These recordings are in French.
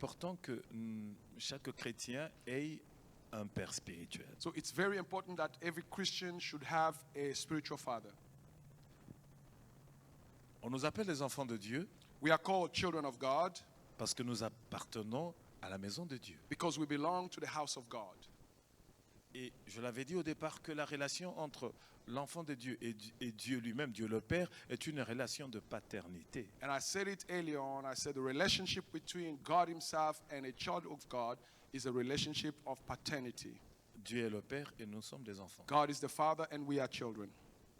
important que chaque chrétien ait un père spirituel. So it's very important that every Christian should have a spiritual father. On nous appelle les enfants de Dieu We are called children of God parce que nous appartenons à la maison de Dieu. because we belong to the house of God. Et je l'avais dit au départ que la relation entre l'enfant de Dieu et Dieu lui-même, Dieu le Père, est une relation de paternité. And I said it earlier on, I said the relationship between God himself and a child of God is a relationship of paternity. Dieu est le Père et nous sommes des enfants. God is the father and we are children.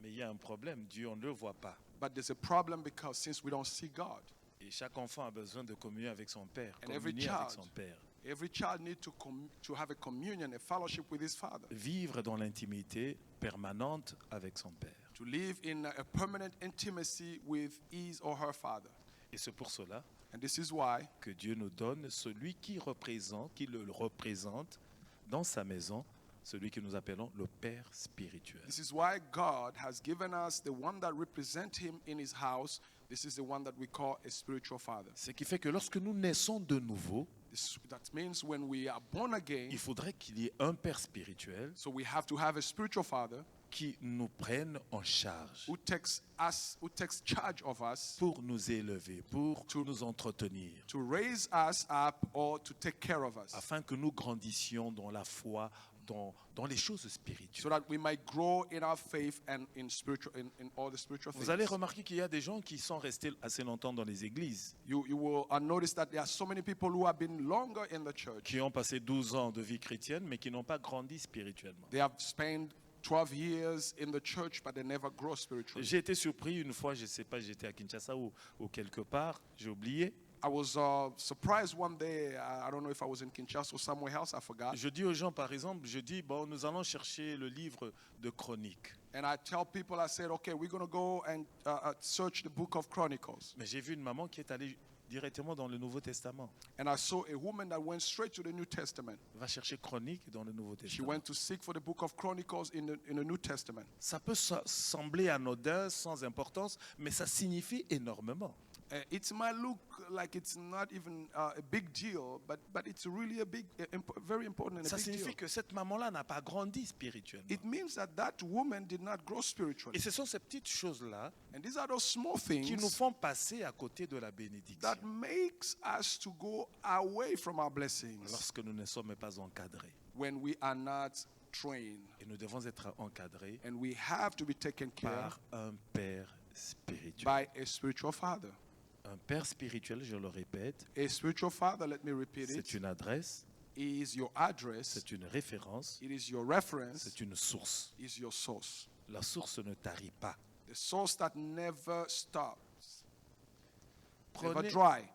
Mais il y a un problème, Dieu on ne le voit pas. But there's a problem because since we don't see God, Et chaque enfant a besoin de communier avec son Père, And every communier avec child son Père. every child needs to have a communion, a fellowship with his father, Vivre dans l'intimité permanente avec son Père. to live in a permanent intimacy with his or her father. Et c'est pour cela And this is why que Dieu nous donne celui qui le représente dans sa maison, celui que nous appelons le Père spirituel. This is why God has given us the one that represents him in his house. This is the one that we call a spiritual father. Ce qui fait que lorsque nous naissons de nouveau, That means when we are born again, il faudrait qu'il y ait un Père spirituel so we have to have a spiritual father qui nous prenne en charge who takes charge of us, pour nous élever, pour nous entretenir, to raise us up or to take care of us, afin que nous grandissions dans la foi, dans les choses so spirituelles. that we might grow in our faith and in all the spiritual things. Vous allez remarquer qu'il y a des gens qui sont restés assez longtemps dans les églises, You will notice that there are so many people who have been longer in the church. qui ont passé 12 ans de vie chrétienne, mais qui n'ont pas grandi spirituellement. They have spent 12 years in the church, but they never grow spiritually. J'ai été surpris une fois, je ne sais pas, j'étais à Kinshasa ou quelque part, j'ai oublié. I was surprised one day. I don't know if I was in Kinshasa or somewhere else. I forgot. Je dis aux gens, par exemple, bon, nous allons chercher le livre de Chroniques. And I tell people, I said, okay, we're going to go and search the book of Chronicles. Mais j'ai vu une maman qui est allée directement dans le Nouveau Testament. And I saw a woman that went straight to the New Testament. Va chercher Chroniques dans le Nouveau She Testament. went to seek for the book of Chronicles in the New Testament. Ça peut sembler anodin, sans importance, mais ça signifie énormément. It might look like it's not even a big deal, but it's really a very important and a Ça big signifie deal. que cette maman-là n'a pas grandi spirituellement. It means that woman did not grow spiritually. Et ce sont ces petites choses-là And these are those small qui nous things font passer à côté de la bénédiction that makes us to go away from our blessings lorsque nous ne sommes pas encadrés. when we are not trained. Et nous devons être encadrés And we have to be taken care par un Père spirituel. by a spiritual father. Un Père spirituel, je le répète, A spiritual father, let me repeat c'est it, une adresse, is your address, c'est une référence, it is your reference, c'est une source. is your source. La source ne tarit pas. The source that never stops, never Prenez, dry.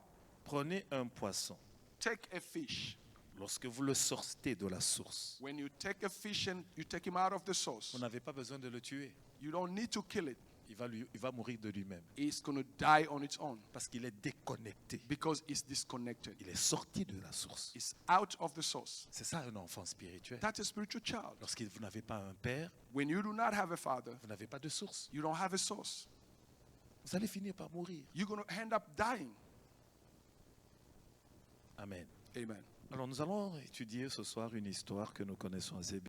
prenez un poisson. Take a fish. Lorsque vous le sortez de la source, When you take a fish and you take him out of the source, vous n'avez pas besoin de le tuer. you don't need to kill it. Il va mourir de lui-même It's going to die on its own parce qu'il est déconnecté. because it's disconnected. Il est sorti de la source. It's out of the source. C'est ça un enfant spirituel. That's a spiritual child. Lorsque vous n'avez pas un père, When you do not have a father, vous n'avez pas de source. you don't have a source. Vous allez finir par mourir. You're going to end up dying. Amen. Amen. Alors nous allons étudier ce soir une histoire que nous connaissons assez bien.